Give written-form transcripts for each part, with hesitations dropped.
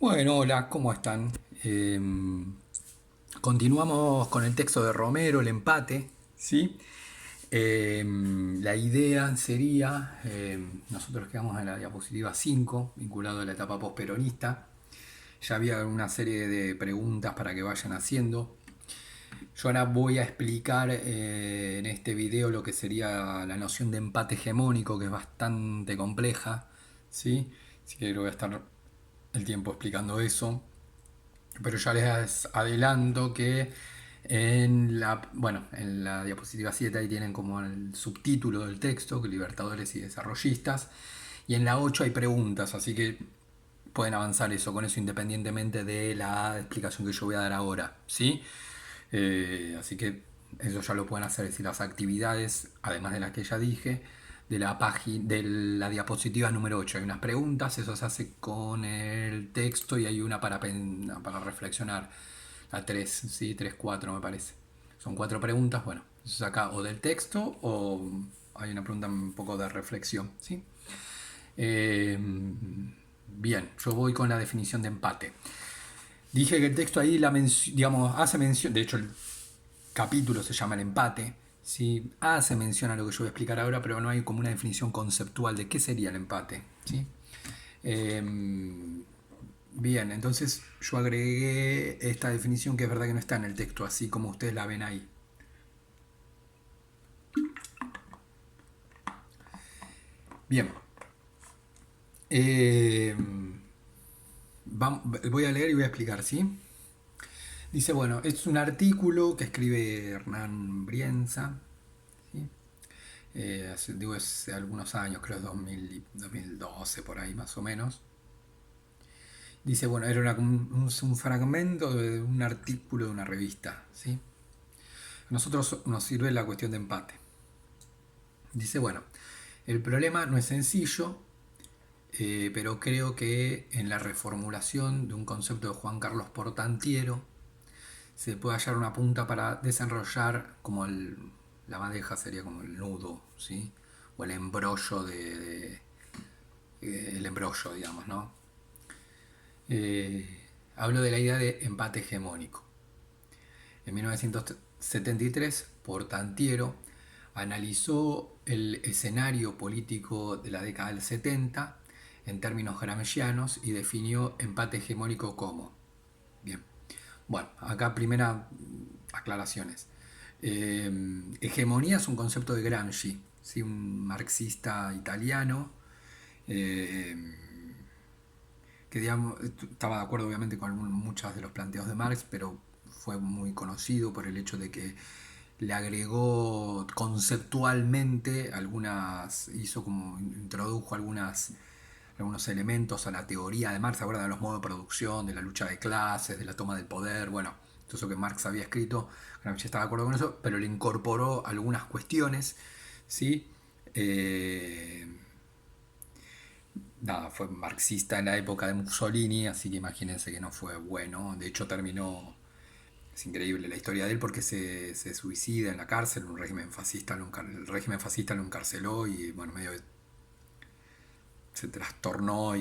Bueno, hola, ¿cómo están? Continuamos con el texto de Romero, el empate, ¿sí? La idea sería, nosotros quedamos en la diapositiva 5, vinculado a la etapa posperonista. Ya había una serie de preguntas para que vayan haciendo. Yo ahora voy a explicar en este video lo que sería la noción de empate hegemónico, que es bastante compleja, ¿sí? Así que voy a estar el tiempo explicando eso. Pero ya les adelanto que en la diapositiva 7 ahí tienen como el subtítulo del texto, que Libertadores y Desarrollistas, y en la 8 hay preguntas, así que pueden avanzar eso con eso independientemente de la explicación que yo voy a dar ahora, ¿sí? Así que eso ya lo pueden hacer, es decir, las actividades, además de las que ya dije, de la página, de la diapositiva número 8. Hay unas preguntas, eso se hace con el texto y hay una para reflexionar. La 3, ¿sí? 3 4 me parece. Son 4 preguntas, bueno, eso es acá o del texto o hay una pregunta un poco de reflexión, ¿sí? Eh, Bien, yo voy con la definición de empate. Dije que el texto ahí digamos, hace mención, de hecho el capítulo se llama El empate, ¿sí? Hace mención a lo que yo voy a explicar ahora, pero no hay como una definición conceptual de qué sería el empate, ¿sí? Eh, Bien, entonces yo agregué esta definición que es verdad que no está en el texto, así como ustedes la ven ahí. Bien, eh, voy a leer y voy a explicar, ¿sí? Dice, bueno, es un artículo que escribe Hernán Brienza, ¿sí? Digo, es algunos años, creo 2012, por ahí más o menos. Dice, bueno, era un fragmento de un artículo de una revista, ¿sí? A nosotros nos sirve la cuestión de empate. Dice, bueno, el problema no es sencillo, pero creo que en la reformulación de un concepto de Juan Carlos Portantiero se puede hallar una punta para desarrollar como la madeja sería como el nudo, ¿sí? O el embrollo el embrollo, digamos, ¿no? Hablo de la idea de empate hegemónico. En 1973, Portantiero analizó el escenario político de la década del 70 en términos gramscianos y definió empate hegemónico como. Bien, bueno, acá primera aclaraciones. Hegemonía es un concepto de Gramsci, ¿sí? Un marxista italiano eh, que digamos, estaba de acuerdo obviamente con muchos de los planteos de Marx, pero fue muy conocido por el hecho de que le agregó conceptualmente algunas, hizo como, introdujo algunos elementos a la teoría de Marx, ¿se acuerdan de los modos de producción, de la lucha de clases, de la toma del poder? Bueno, todo eso que Marx había escrito, Gramsci estaba de acuerdo con eso, pero le incorporó algunas cuestiones, ¿sí? Eh, Nada, fue marxista en la época de Mussolini, así que imagínense que no fue bueno. De hecho, terminó, es increíble la historia de él porque se suicida en la cárcel, un régimen fascista el régimen fascista lo encarceló y bueno, medio se trastornó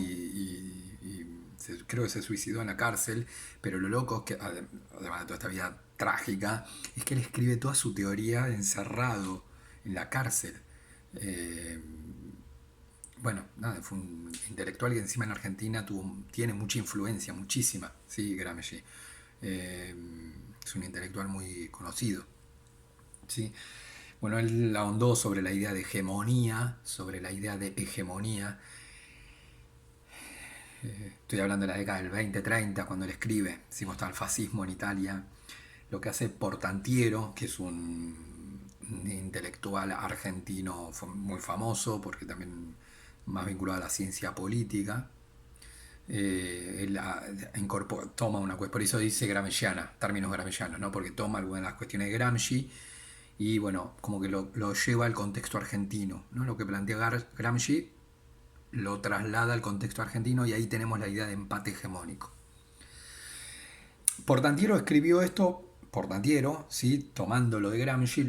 creo que se suicidó en la cárcel, pero lo loco es que, además de toda esta vida trágica, es que él escribe toda su teoría encerrado en la cárcel. Eh, bueno, nada, fue un intelectual que encima en Argentina tiene mucha influencia, muchísima, sí, Gramsci. Eh, es un intelectual muy conocido, sí. Bueno, él ahondó sobre la idea de hegemonía, sobre la idea de hegemonía. Estoy hablando de la década del 20-30, cuando él escribe, decimos, está el fascismo en Italia. Lo que hace Portantiero, que es un intelectual argentino muy famoso, porque también más vinculado a la ciencia política, él toma una cuestión, por eso dice gramsciana, términos gramscianos, ¿no? Porque toma algunas de las cuestiones de Gramsci y bueno, como que lo lleva al contexto argentino, ¿no? Lo que plantea Gramsci lo traslada al contexto argentino y ahí tenemos la idea de empate hegemónico. Portantiero escribió esto, Portantiero, ¿sí? Tomando lo de Gramsci,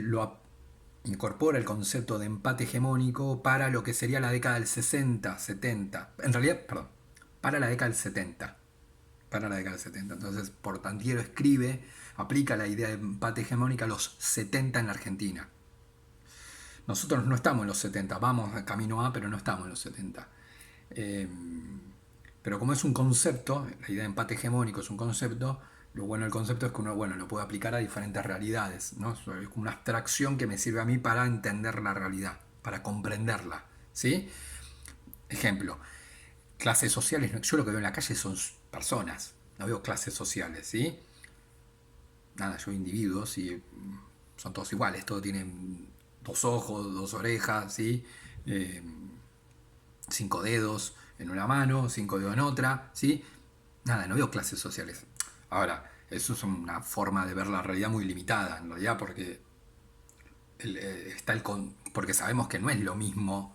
incorpora el concepto de empate hegemónico para lo que sería la década del 60, 70, en realidad, perdón, para la década del 70. para la década del 70. Entonces, Portantiero escribe, aplica la idea de empate hegemónica a los 70 en la Argentina. Nosotros no estamos en los 70, vamos a camino A, pero no estamos en los 70. Pero como es un concepto, la idea de empate hegemónico es un concepto, lo bueno del concepto es que uno lo puede aplicar a diferentes realidades, ¿no? Es como una abstracción que me sirve a mí para entender la realidad, para comprenderla, ¿sí? Ejemplo, clases sociales, yo lo que veo en la calle son personas, no veo clases sociales, ¿sí? Nada, yo veo individuos y son todos iguales, todos tienen 2 ojos, 2 orejas, ¿sí? 5 dedos en una mano, 5 dedos en otra, ¿sí? Nada, no veo clases sociales. Ahora, eso es una forma de ver la realidad muy limitada, en realidad, porque porque sabemos que no es lo mismo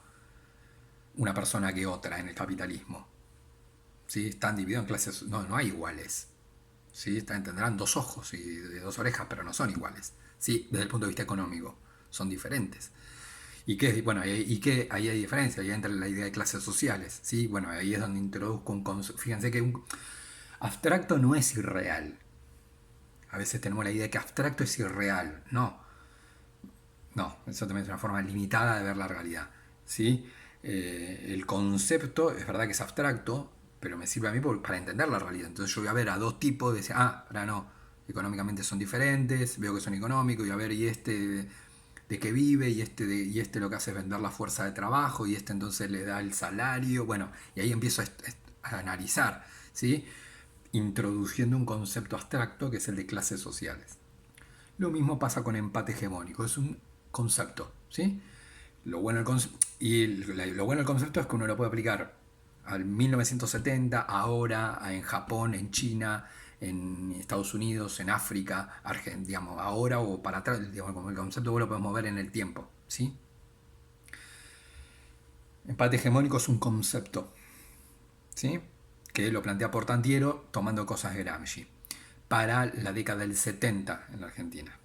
una persona que otra en el capitalismo. ¿Sí? Están divididos en clases, no hay iguales. ¿Sí? Tendrán 2 ojos y 2 orejas, pero no son iguales. ¿Sí? Desde el punto de vista económico, son diferentes. Y que ahí hay diferencia, ahí entra la idea de clases sociales, ¿sí? Bueno, ahí es donde introduzco un concepto. Fíjense que un abstracto no es irreal. A veces tenemos la idea de que abstracto es irreal. No, eso también es una forma limitada de ver la realidad, ¿sí? El concepto, es verdad que es abstracto, pero me sirve a mí para entender la realidad. Entonces yo voy a ver a 2 tipos y decir, ahora no, económicamente son diferentes, veo que son económicos, y a ver, y este de qué vive, y este lo que hace es vender la fuerza de trabajo, y este entonces le da el salario, bueno, y ahí empiezo a analizar, ¿sí? Introduciendo un concepto abstracto que es el de clases sociales. Lo mismo pasa con empate hegemónico, es un concepto, ¿sí? Lo bueno del concepto es que uno lo puede aplicar al 1970, ahora, en Japón, en China, en Estados Unidos, en África, digamos, ahora o para atrás, digamos, como el concepto vos lo podemos ver en el tiempo, ¿sí? Empate hegemónico es un concepto, ¿sí? Que lo plantea Portantiero tomando cosas de Gramsci para la década del 70 en la Argentina.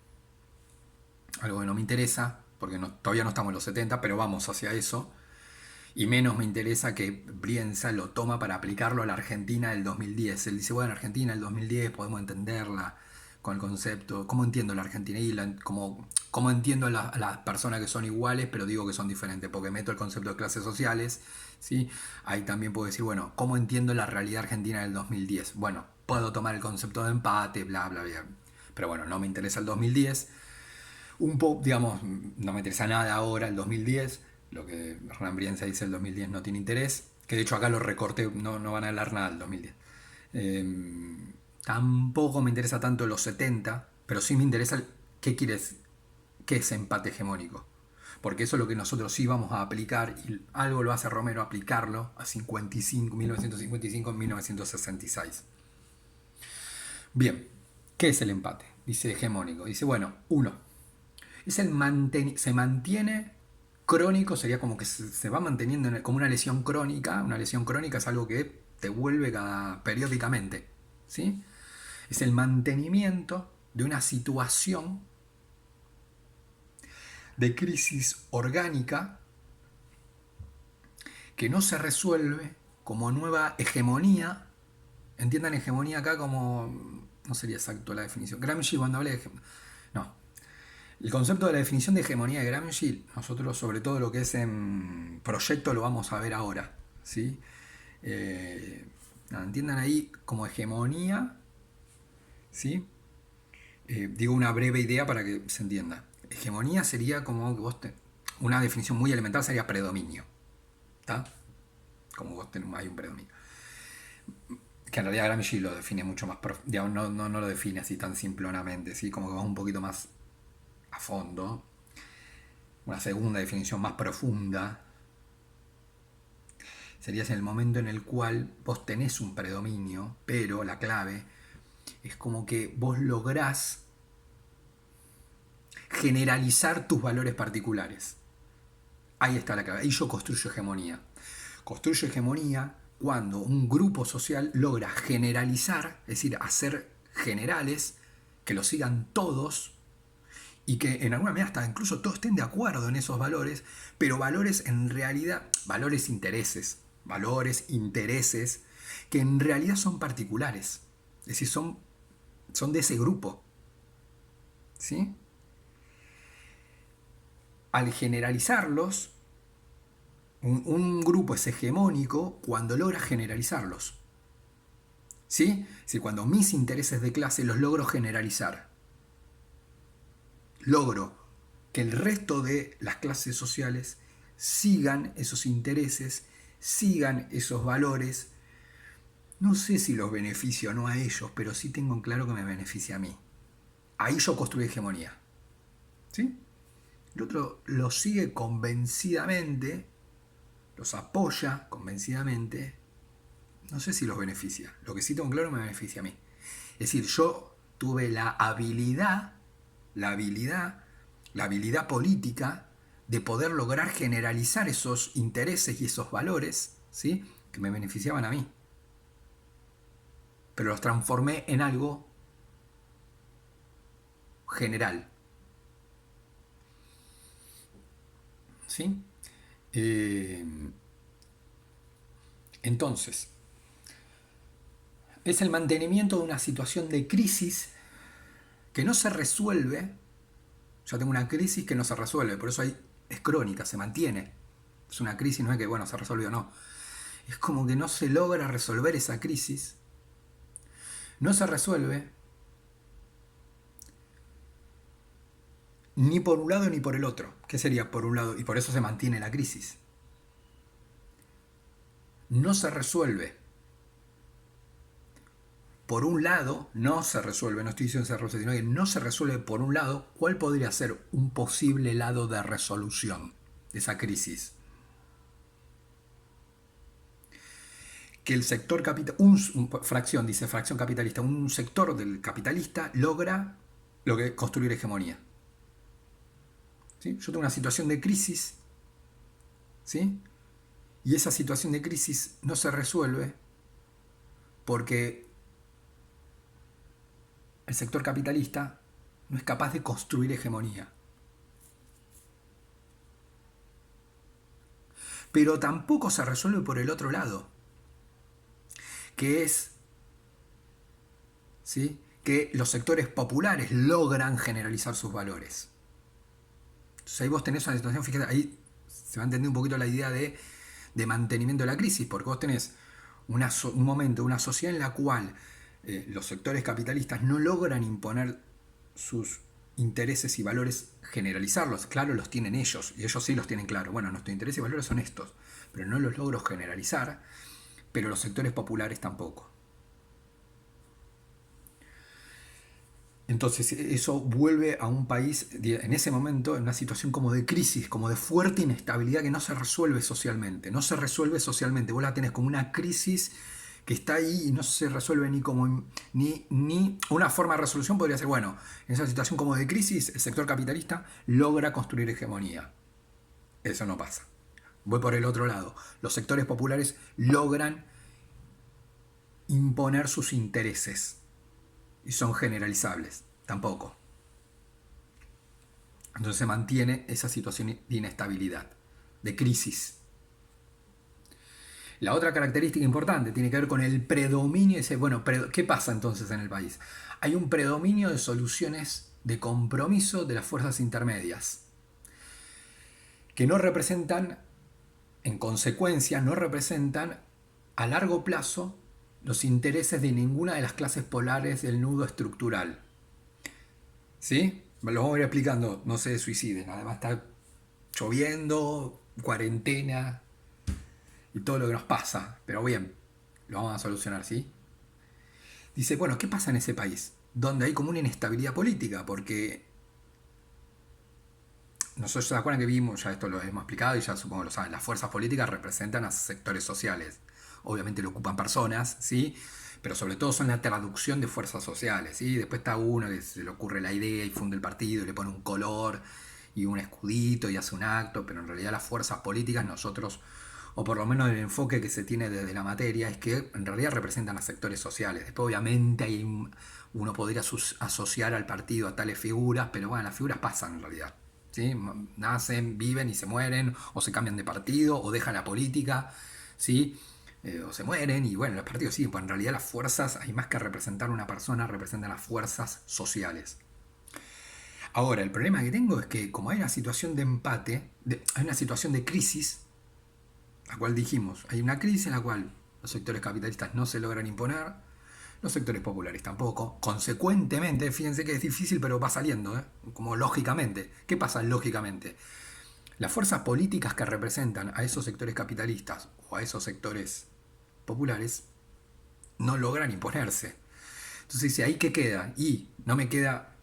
Algo que no me interesa, porque todavía no estamos en los 70, pero vamos hacia eso. Y menos me interesa que Brienza lo toma para aplicarlo a la Argentina del 2010. Él dice, bueno, Argentina del 2010 podemos entenderla con el concepto. ¿Cómo entiendo la Argentina? Y cómo entiendo a las personas que son iguales, pero digo que son diferentes, porque meto el concepto de clases sociales, ¿sí? Ahí también puedo decir, bueno, ¿cómo entiendo la realidad argentina del 2010? Bueno, puedo tomar el concepto de empate, bla, bla, bla. Pero bueno, no me interesa el 2010. Un poco, digamos, no me interesa nada ahora el 2010. Lo que Hernán Brienza dice el 2010 no tiene interés. Que de hecho acá lo recorté, no van a hablar nada del 2010. Tampoco me interesa tanto los 70, pero sí me interesa qué es empate hegemónico. Porque eso es lo que nosotros sí vamos a aplicar, y algo lo hace Romero aplicarlo a 1955, 1966. Bien, ¿qué es el empate? Dice hegemónico. Dice, bueno, es se mantiene crónico, sería como que se va manteniendo como una lesión crónica. Una lesión crónica es algo que te vuelve periódicamente, ¿sí? Es el mantenimiento de una situación de crisis orgánica que no se resuelve como nueva hegemonía. Entiendan hegemonía acá como, no sería exacto la definición. Gramsci cuando habla de no, el concepto de la definición de hegemonía de Gramsci, nosotros sobre todo lo que es en proyecto lo vamos a ver ahora, ¿sí? Entiendan ahí como hegemonía, ¿sí? Digo una breve idea para que se entienda. Hegemonía sería como que una definición muy elemental sería predominio, ¿está? Como vos hay un predominio. Que en realidad Gramsci lo define mucho más, digamos, no lo define así tan simplonamente, ¿sí? Como que va un poquito más a fondo. Una segunda definición más profunda sería en el momento en el cual vos tenés un predominio, pero la clave es como que vos lográs generalizar tus valores particulares. Ahí está la clave. Ahí yo construyo hegemonía. Construyo hegemonía cuando un grupo social logra generalizar, es decir, hacer generales, que lo sigan todos, y que en alguna medida hasta incluso todos estén de acuerdo en esos valores, pero valores en realidad, valores intereses que en realidad son particulares. Es decir, son de ese grupo. ¿Sí? Al generalizarlos, un grupo es hegemónico cuando logra generalizarlos. ¿Sí? Es decir, cuando mis intereses de clase los logro generalizar, logro que el resto de las clases sociales sigan esos intereses, sigan esos valores. No sé si los beneficio o no a ellos, pero sí tengo en claro que me beneficia a mí. Ahí yo construyo hegemonía. ¿Sí? El otro los sigue convencidamente, los apoya convencidamente. No sé si los beneficia. Lo que sí tengo claro me beneficia a mí. Es decir, yo tuve la habilidad política de poder lograr generalizar esos intereses y esos valores, ¿sí?, que me beneficiaban a mí. Pero los transformé en algo general. ¿Sí? Entonces, es el mantenimiento de una situación de crisis que no se resuelve. Yo tengo una crisis que no se resuelve, por eso es crónica, se mantiene. Es una crisis, no es que, bueno, se resolvió o no. Es como que no se logra resolver esa crisis. No se resuelve ni por un lado ni por el otro. ¿Qué sería por un lado? Y por eso se mantiene la crisis. No se resuelve. Por un lado, no se resuelve, no estoy diciendo que se resuelve, sino que no se resuelve por un lado. ¿Cuál podría ser un posible lado de resolución de esa crisis? Que el sector capitalista, fracción capitalista, un sector del capitalista logra construir hegemonía. ¿Sí? Yo tengo una situación de crisis, ¿sí?, y esa situación de crisis no se resuelve porque el sector capitalista no es capaz de construir hegemonía. Pero tampoco se resuelve por el otro lado, que es, ¿sí?, que los sectores populares logran generalizar sus valores. Entonces ahí vos tenés una situación, fíjate, ahí se va a entender un poquito la idea de mantenimiento de la crisis, porque vos tenés un momento, una sociedad en la cual los sectores capitalistas no logran imponer sus intereses y valores, generalizarlos. Claro, los tienen ellos, y ellos sí los tienen claro. Bueno, nuestros intereses y valores son estos, pero no los logro generalizar, pero los sectores populares tampoco. Entonces eso vuelve a un país en ese momento en una situación como de crisis, como de fuerte inestabilidad que no se resuelve socialmente. No se resuelve socialmente. Vos la tenés como una crisis que está ahí y no se resuelve ni una forma de resolución podría ser, bueno, en esa situación como de crisis el sector capitalista logra construir hegemonía. Eso no pasa. Voy por el otro lado. Los sectores populares logran imponer sus intereses y son generalizables. Tampoco. Entonces se mantiene esa situación de inestabilidad, de crisis. La otra característica importante tiene que ver con el predominio. Bueno, ¿qué pasa entonces en el país? Hay un predominio de soluciones de compromiso de las fuerzas intermedias, que no representan, en consecuencia, no representan a largo plazo los intereses de ninguna de las clases polares del nudo estructural. ¿Sí? Lo vamos a ir explicando, no se suiciden. Además está lloviendo, cuarentena y todo lo que nos pasa. Pero bien, lo vamos a solucionar, ¿sí? Dice, bueno, ¿qué pasa en ese país? Donde hay como una inestabilidad política, porque nosotros se acuerdan que vimos, ya esto lo hemos explicado y ya supongo que lo saben, las fuerzas políticas representan a sectores sociales. Obviamente lo ocupan personas, ¿sí? Pero sobre todo son la traducción de fuerzas sociales, ¿sí? Después está uno que se le ocurre la idea y funde el partido y le pone un color y un escudito y hace un acto, pero en realidad las fuerzas políticas nosotros, o por lo menos el enfoque que se tiene desde la materia, es que en realidad representan a sectores sociales. Después obviamente uno podría asociar al partido a tales figuras, pero bueno, las figuras pasan en realidad. ¿Sí? Nacen, viven y se mueren, o se cambian de partido, o dejan la política, ¿sí? o se mueren, y bueno, los partidos sí, pues en realidad las fuerzas, hay más que representar una persona, representan las fuerzas sociales. Ahora, el problema que tengo es que como hay una situación de empate, hay una situación de crisis, la cual dijimos, hay una crisis en la cual los sectores capitalistas no se logran imponer, los sectores populares tampoco. Consecuentemente, fíjense que es difícil, pero va saliendo, como lógicamente. ¿Qué pasa lógicamente? Las fuerzas políticas que representan a esos sectores capitalistas o a esos sectores populares no logran imponerse. Entonces dice, ¿ahí qué queda? Y no me queda,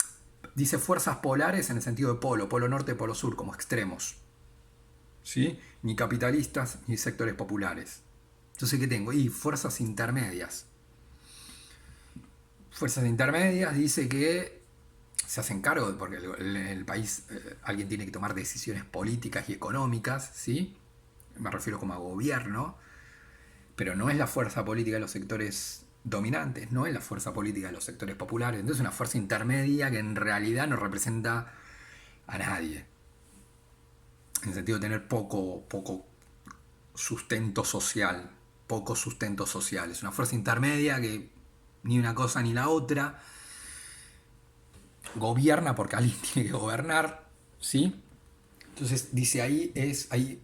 dice fuerzas polares en el sentido de polo norte, polo sur, como extremos. ¿Sí? Ni capitalistas ni sectores populares. Entonces, ¿qué tengo? Y fuerzas intermedias. Fuerzas intermedias dice que se hacen cargo, porque el país, alguien tiene que tomar decisiones políticas y económicas, ¿sí? Me refiero como a gobierno, pero no es la fuerza política de los sectores dominantes, no es la fuerza política de los sectores populares, entonces es una fuerza intermedia que en realidad no representa a nadie, en el sentido de tener poco sustento social, poco sustento social, es una fuerza intermedia que ni una cosa ni la otra, gobierna porque alguien tiene que gobernar, ¿sí? Entonces dice hay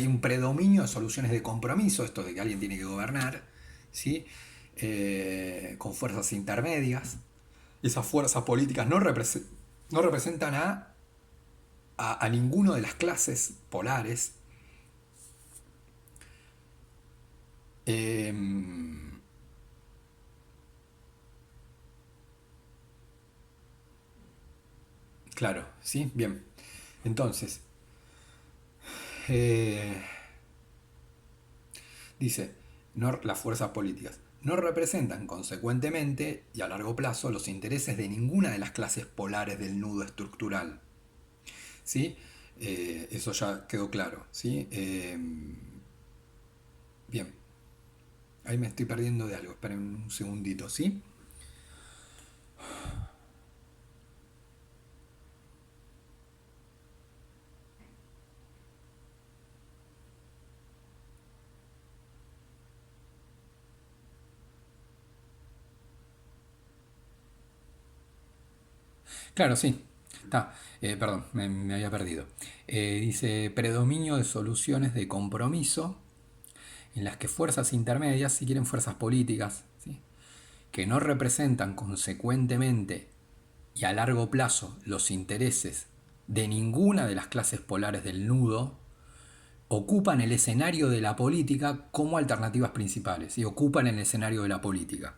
un predominio de soluciones de compromiso, esto de que alguien tiene que gobernar, ¿sí? Con fuerzas intermedias. Esas fuerzas políticas no representan a ninguno de las clases polares. Claro, ¿sí? Bien. Entonces, eh, dice, no, las fuerzas políticas no representan consecuentemente y a largo plazo los intereses de ninguna de las clases polares del nudo estructural. ¿Sí? Eso ya quedó claro. ¿Sí? Bien. Ahí me estoy perdiendo de algo. Esperen un segundito, ¿sí? Claro, sí. Está. Perdón, me había perdido. Dice, predominio de soluciones de compromiso en las que fuerzas intermedias, si quieren fuerzas políticas, ¿sí? Que no representan consecuentemente y a largo plazo los intereses de ninguna de las clases polares del nudo, ocupan el escenario de la política como alternativas principales, y ocupan el escenario de la política,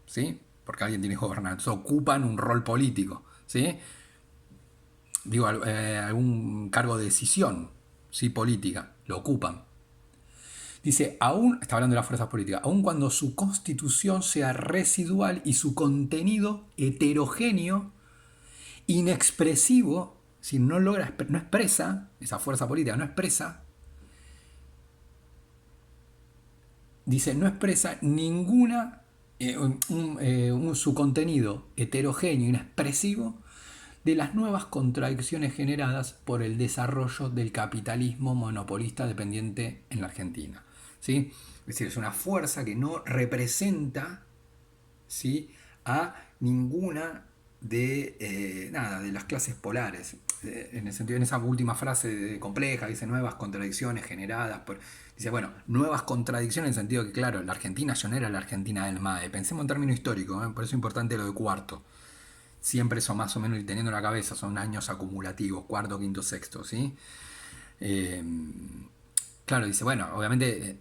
¿sí? Porque alguien tiene que gobernar, entonces ocupan un rol político, ¿sí? Digo, algún cargo de decisión, ¿sí? Política, lo ocupan. Dice, aún, está hablando de las fuerzas políticas, aun cuando su constitución sea residual y su contenido heterogéneo, inexpresivo, si no logra, no expresa, esa fuerza política no expresa, dice, no expresa ninguna, su contenido heterogéneo, inexpresivo, de las nuevas contradicciones generadas por el desarrollo del capitalismo monopolista dependiente en la Argentina. ¿Sí? Es decir, es una fuerza que no representa, ¿sí?, a ninguna de las clases polares. En el sentido, en esa última frase compleja, dice nuevas contradicciones generadas por. Dice, bueno, nuevas contradicciones en el sentido que, claro, la Argentina ya no era la Argentina del MAE. Pensemos en términos históricos, por eso es importante lo de cuarto. Siempre eso más o menos, y teniendo en la cabeza, son años acumulativos, cuarto, quinto, sexto, ¿sí? Claro, dice, bueno, obviamente,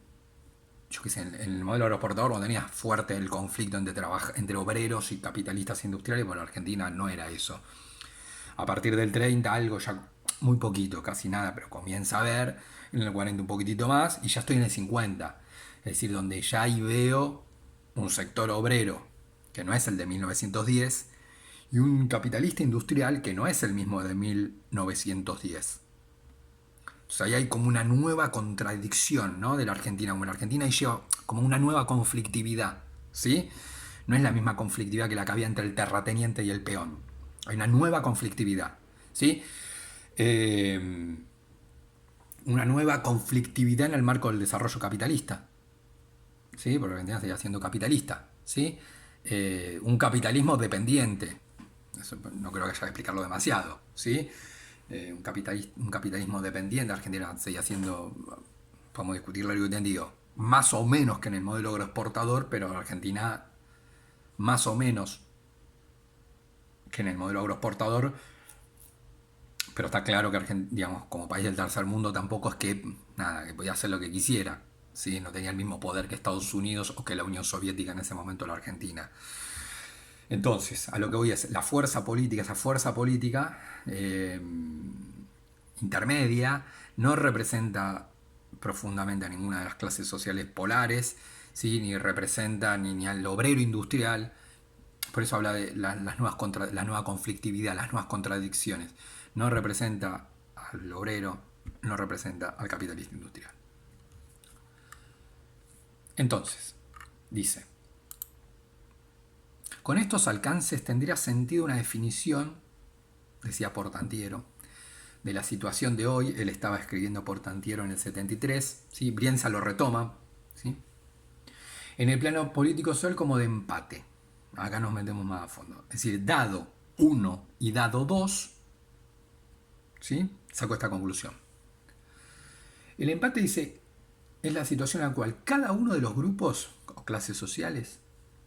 yo qué sé, en el modelo aeroportuario cuando tenías fuerte el conflicto entre obreros y capitalistas industriales, bueno, Argentina no era eso. A partir del 30 algo ya, muy poquito, casi nada, pero comienza a ver, en el 40 un poquitito más, y ya estoy en el 50. Es decir, donde ya ahí veo un sector obrero, que no es el de 1910, y un capitalista industrial que no es el mismo de 1910. O sea, ahí hay como una nueva contradicción, ¿no?, de la Argentina. Como la Argentina ahí lleva como una nueva conflictividad, ¿sí? No es la misma conflictividad que la que había entre el terrateniente y el peón. Hay una nueva conflictividad, ¿sí? una nueva conflictividad en el marco del desarrollo capitalista, ¿sí? Porque Argentina seguía siendo capitalista, ¿sí? Un capitalismo dependiente. Eso no creo que haya que explicarlo demasiado, ¿sí? Un capitalismo dependiente. Argentina seguía siendo, podemos discutir largo y tendido, más o menos que en el modelo agroexportador, pero Argentina más o menos que en el modelo agroexportador, pero está claro que Argentina, digamos, como país del tercer mundo tampoco es que, nada, que podía hacer lo que quisiera, ¿sí? No tenía el mismo poder que Estados Unidos o que la Unión Soviética en ese momento la Argentina. Entonces, a lo que voy es, la fuerza política, esa fuerza política intermedia, no representa profundamente a ninguna de las clases sociales polares, ¿sí? Ni representa ni al obrero industrial. Por eso habla de la nueva conflictividad, las nuevas contradicciones. No representa al obrero, no representa al capitalista industrial. Entonces, dice, con estos alcances tendría sentido una definición, decía Portantiero, de la situación de hoy. Él estaba escribiendo Portantiero en el 73, ¿sí? Brienza lo retoma, ¿sí? En el plano político social como de empate. Acá nos metemos más a fondo. Es decir, dado 1 y dado 2, ¿sí? Saco esta conclusión. El empate, dice, es la situación en la cual cada uno de los grupos o clases sociales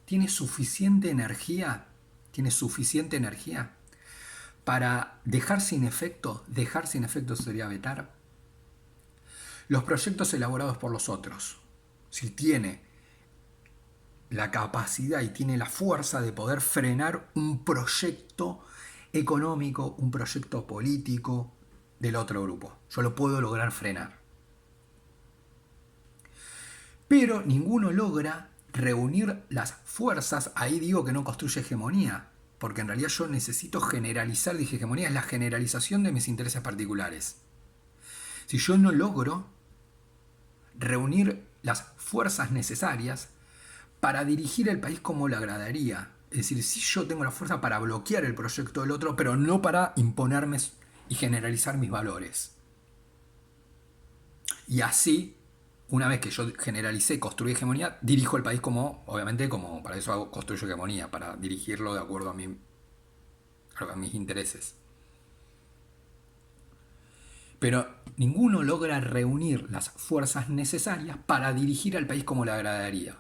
tiene suficiente energía para dejar sin efecto sería vetar, los proyectos elaborados por los otros. Si tiene la capacidad y tiene la fuerza de poder frenar un proyecto económico, un proyecto político del otro grupo. Yo lo puedo lograr frenar. Pero ninguno logra reunir las fuerzas. Ahí digo que no construye hegemonía, porque en realidad yo necesito generalizar. Dije, hegemonía es la generalización de mis intereses particulares. Si yo no logro reunir las fuerzas necesarias para dirigir el país como le agradaría, es decir, si yo tengo la fuerza para bloquear el proyecto del otro, pero no para imponerme y generalizar mis valores. Y así, una vez que yo generalicé, construí hegemonía, dirijo el país como, obviamente, como para eso construyo hegemonía, para dirigirlo de acuerdo a mis intereses. Pero ninguno logra reunir las fuerzas necesarias para dirigir al país como le agradaría.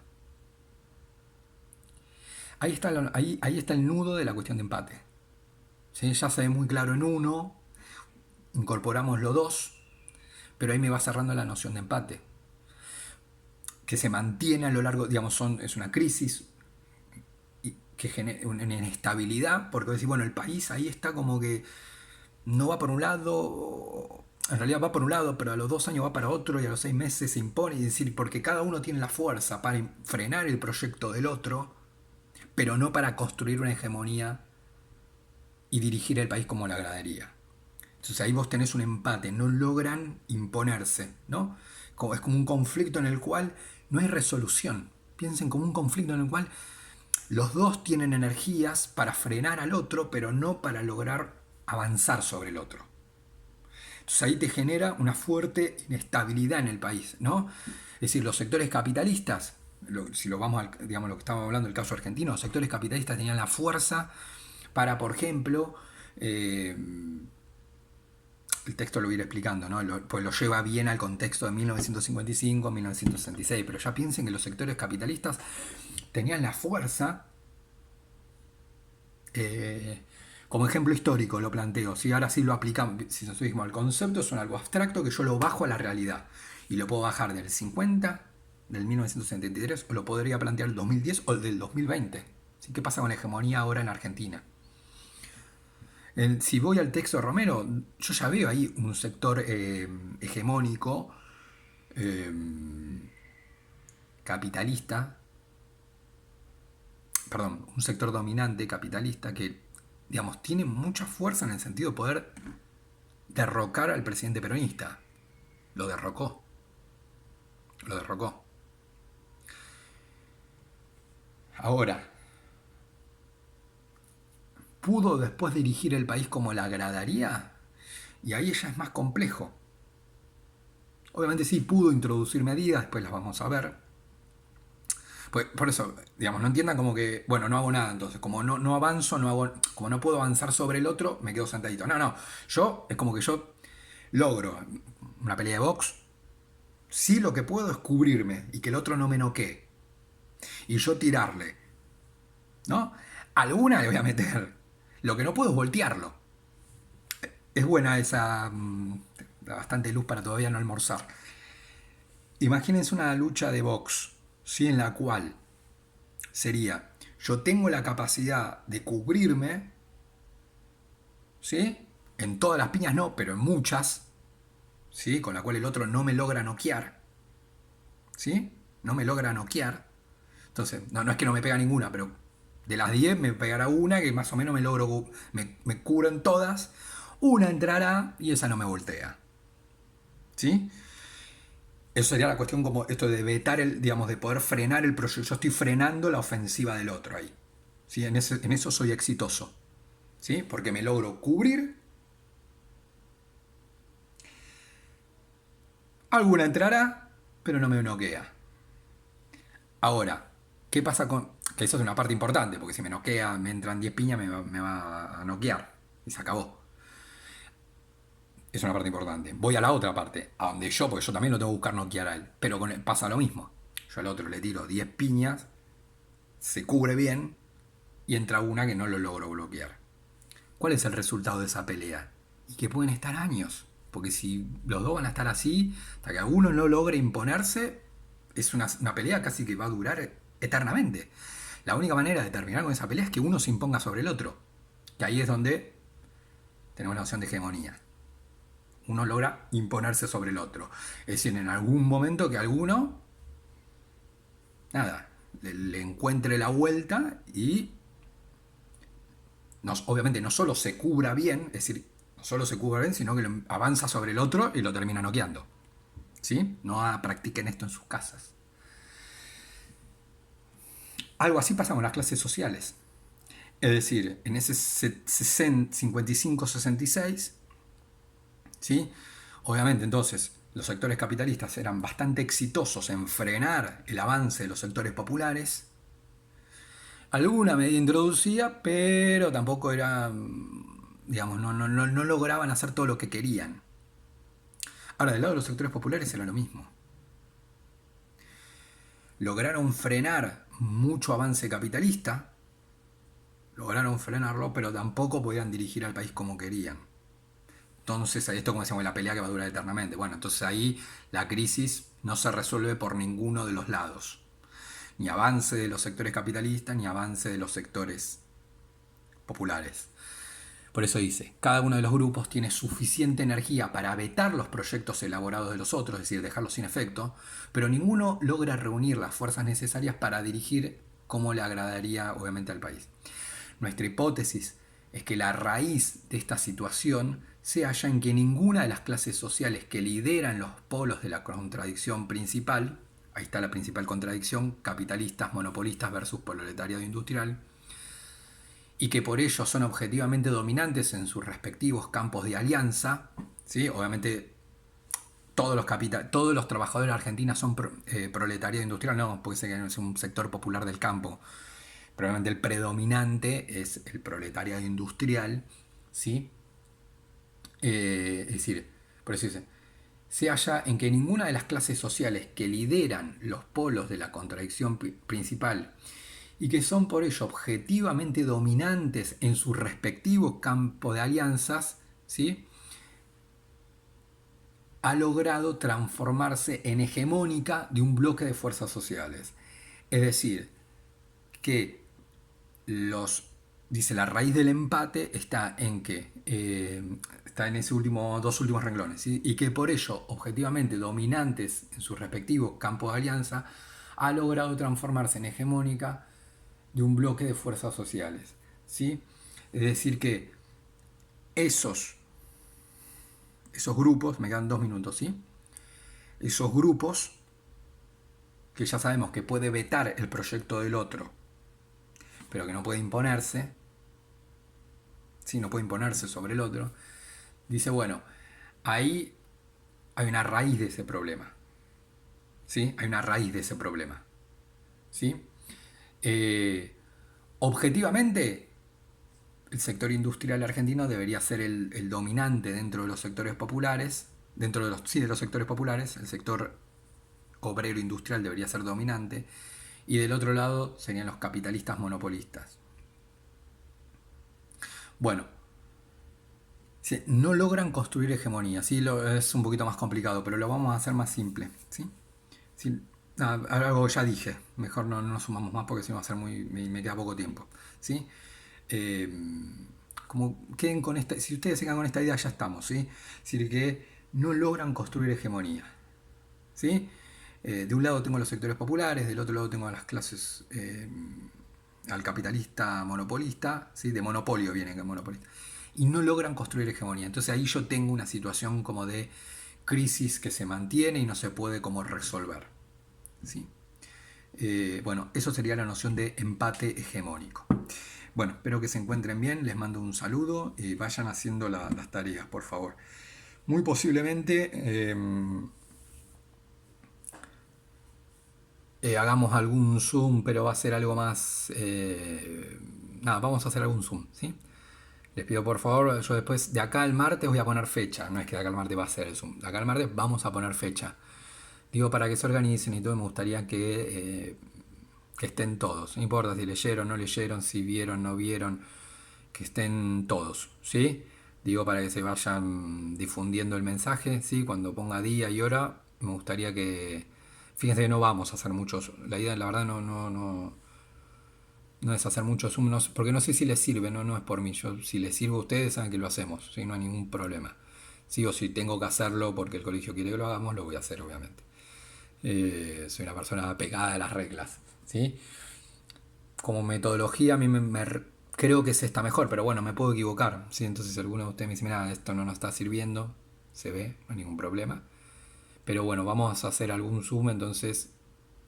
Ahí está el nudo de la cuestión de empate. ¿Sí? Ya se ve muy claro en uno, incorporamos los dos, pero ahí me va cerrando la noción de empate, que se mantiene a lo largo, digamos, es una crisis que genera una inestabilidad, porque decir, bueno, el país ahí está como que no va por un lado, en realidad va por un lado, pero a los 2 años va para otro y a los 6 meses se impone, es decir, porque cada uno tiene la fuerza para frenar el proyecto del otro, pero no para construir una hegemonía y dirigir el país como le agradaría. Entonces ahí vos tenés un empate, no logran imponerse, ¿no? Es como un conflicto en el cual no hay resolución. Piensen como un conflicto en el cual los dos tienen energías para frenar al otro, pero no para lograr avanzar sobre el otro. Entonces ahí te genera una fuerte inestabilidad en el país, ¿no? Es decir, los sectores capitalistas, si lo vamos al, digamos, lo que estábamos hablando del caso argentino, los sectores capitalistas tenían la fuerza para, por ejemplo, el texto lo voy a ir explicando, ¿no? Pues lo lleva bien al contexto de 1955, 1966, pero ya piensen que los sectores capitalistas tenían la fuerza, como ejemplo histórico lo planteo, ¿sí? Ahora sí lo aplicamos, si nosotros dijimos, el concepto es algo abstracto que yo lo bajo a la realidad, y lo puedo bajar del 50, del 1973, o lo podría plantear del 2010 o del 2020. ¿Sí? ¿Qué pasa con la hegemonía ahora en Argentina? Si voy al texto de Romero, yo ya veo ahí un sector hegemónico, eh, capitalista, perdón, un sector dominante capitalista que, digamos, tiene mucha fuerza en el sentido de poder derrocar al presidente peronista. Lo derrocó. Lo derrocó. Ahora, ¿pudo después dirigir el país como le agradaría? Y ahí ya es más complejo. Obviamente sí pudo introducir medidas, después las vamos a ver. Pues, por eso, digamos, no entiendan como que, bueno, no hago nada, entonces, como no avanzo, como no puedo avanzar sobre el otro, me quedo sentadito. No, yo, es como que yo logro una pelea de box, sí lo que puedo es cubrirme y que el otro no me noquee. Y yo tirarle, ¿no? Alguna le voy a meter. Lo que no puedo es voltearlo. Es buena esa, da bastante luz para todavía no almorzar. Imagínense una lucha de box, ¿sí? En la cual sería, yo tengo la capacidad de cubrirme, ¿sí? En todas las piñas no, pero en muchas, ¿sí? Con la cual el otro no me logra noquear, ¿sí? No me logra noquear. Entonces, no es que no me pega ninguna, pero de las 10 me pegará una que más o menos me cubro en todas. Una entrará y esa no me voltea, ¿sí? Eso sería la cuestión como esto de vetar, digamos, de poder frenar el proyecto. Yo estoy frenando la ofensiva del otro ahí. ¿Sí? En eso soy exitoso. ¿Sí? Porque me logro cubrir. Alguna entrará, pero no me noquea. Ahora, ¿qué pasa con...? Que eso es una parte importante, porque si me noquea, me entran 10 piñas, me va a noquear. Y se acabó. Es una parte importante. Voy a la otra parte, a donde yo, porque yo también lo tengo que buscar noquear a él. Pero con él pasa lo mismo. Yo al otro le tiro 10 piñas, se cubre bien, y entra una que no lo logro bloquear. ¿Cuál es el resultado de esa pelea? Y que pueden estar años. Porque si los dos van a estar así, hasta que alguno no logre imponerse, es una pelea casi que va a durar eternamente. La única manera de terminar con esa pelea es que uno se imponga sobre el otro. Que ahí es donde tenemos la noción de hegemonía. Uno logra imponerse sobre el otro. Es decir, en algún momento que alguno, nada, le encuentre la vuelta y obviamente no solo se cubra bien, es decir, no solo se cubra bien, sino que avanza sobre el otro y lo termina noqueando. ¿Sí? No practiquen esto en sus casas. Algo así pasa con las clases sociales. Es decir, en ese 55-66, ¿sí? Obviamente entonces los sectores capitalistas eran bastante exitosos en frenar el avance de los sectores populares. Alguna medida introducía, pero tampoco era, digamos, no lograban hacer todo lo que querían. Ahora, del lado de los sectores populares era lo mismo. Lograron frenar mucho avance capitalista, lograron frenarlo, pero tampoco podían dirigir al país como querían. Entonces, esto como decíamos, la pelea que va a durar eternamente. Bueno, entonces ahí la crisis no se resuelve por ninguno de los lados. Ni avance de los sectores capitalistas, ni avance de los sectores populares. Por eso dice, cada uno de los grupos tiene suficiente energía para vetar los proyectos elaborados de los otros, es decir, dejarlos sin efecto, pero ninguno logra reunir las fuerzas necesarias para dirigir como le agradaría obviamente al país. Nuestra hipótesis es que la raíz de esta situación se halla en que ninguna de las clases sociales que lideran los polos de la contradicción principal, ahí está la principal contradicción, capitalistas, monopolistas versus proletariado industrial, y que por ello son objetivamente dominantes en sus respectivos campos de alianza, ¿sí? Obviamente todos los trabajadores de Argentina son proletariado industrial, no, porque es un sector popular del campo. Probablemente el predominante es el proletariado industrial, ¿sí? Es decir, por eso dice, se halla en que ninguna de las clases sociales que lideran los polos de la contradicción principal y que son por ello objetivamente dominantes en sus respectivos campos de alianzas, ¿sí? Ha logrado transformarse en hegemónica de un bloque de fuerzas sociales. Es decir, que dice, la raíz del empate está en que está en esos dos últimos renglones, ¿sí? Y que por ello, objetivamente dominantes en sus respectivos campos de alianza, ha logrado transformarse en hegemónica de un bloque de fuerzas sociales, ¿sí? Es decir que esos grupos, me quedan 2 minutos, ¿sí? Esos grupos que ya sabemos que puede vetar el proyecto del otro, pero que no puede imponerse, ¿sí? No puede imponerse sobre el otro, dice, bueno, ahí hay una raíz de ese problema. ¿Sí? Hay una raíz de ese problema. ¿Sí? Objetivamente, el sector industrial argentino debería ser el dominante dentro de los sectores populares, dentro de los sectores populares, el sector obrero industrial debería ser dominante, y del otro lado serían los capitalistas monopolistas. Bueno, no logran construir hegemonía, ¿sí? Es un poquito más complicado, pero lo vamos a hacer más simple. ¿Sí? Sí, algo ya dije, mejor no sumamos más porque si no va a ser me queda poco tiempo. ¿Sí? Eh, como queden con esta, si ustedes se quedan con esta idea ya estamos, ¿sí? Es decir, que no logran construir hegemonía. ¿Sí? De un lado tengo los sectores populares, del otro lado tengo a las clases, al capitalista monopolista, ¿sí? De monopolio viene que monopolista, y no logran construir hegemonía. Entonces ahí yo tengo una situación como de crisis que se mantiene y no se puede como resolver. ¿Sí? Bueno, eso sería la noción de empate hegemónico. Bueno, espero que se encuentren bien, les mando un saludo y vayan haciendo las tareas, por favor. Muy posiblemente hagamos algún Zoom, pero va a ser algo más... nada, vamos a hacer algún Zoom, ¿sí? Les pido por favor, yo después de acá al martes voy a poner fecha, no es que de acá al martes va a ser el Zoom, de acá al martes vamos a poner fecha. Digo, para que se organicen y todo, me gustaría que estén todos, no importa si leyeron, no leyeron, si vieron, no vieron, que estén todos, ¿sí? Digo, para que se vayan difundiendo el mensaje, ¿sí? Cuando ponga día y hora, me gustaría que... Fíjense que no vamos a hacer muchos, la idea, la verdad, no es hacer muchos Zoom, porque no sé si les sirve, no es por mí. Yo, si les sirve a ustedes, saben que lo hacemos, ¿sí? No hay ningún problema. Sí o si tengo que hacerlo porque el colegio quiere que lo hagamos, lo voy a hacer, obviamente. Soy una persona pegada a las reglas, ¿sí? Como metodología, a mí creo que se está mejor, pero bueno, me puedo equivocar, ¿sí? Entonces, si alguno de ustedes me dice, mira, esto no nos está sirviendo, se ve, no hay ningún problema. Pero bueno, vamos a hacer algún Zoom, entonces,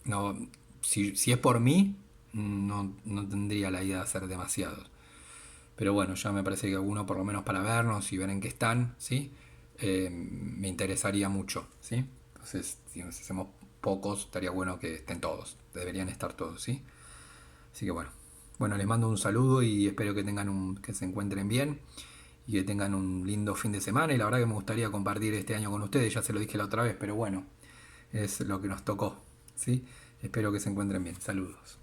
no, si es por mí, no tendría la idea de hacer demasiados. Pero bueno, ya me parece que alguno, por lo menos para vernos y ver en qué están, ¿sí? Me interesaría mucho, ¿sí? Entonces, si nos hacemos pocos, estaría bueno que estén todos. Deberían estar todos, ¿sí? Así que bueno. Bueno, les mando un saludo y espero que que se encuentren bien y que tengan un lindo fin de semana. Y la verdad que me gustaría compartir este año con ustedes, ya se lo dije la otra vez, pero bueno, es lo que nos tocó, ¿sí? Espero que se encuentren bien. Saludos.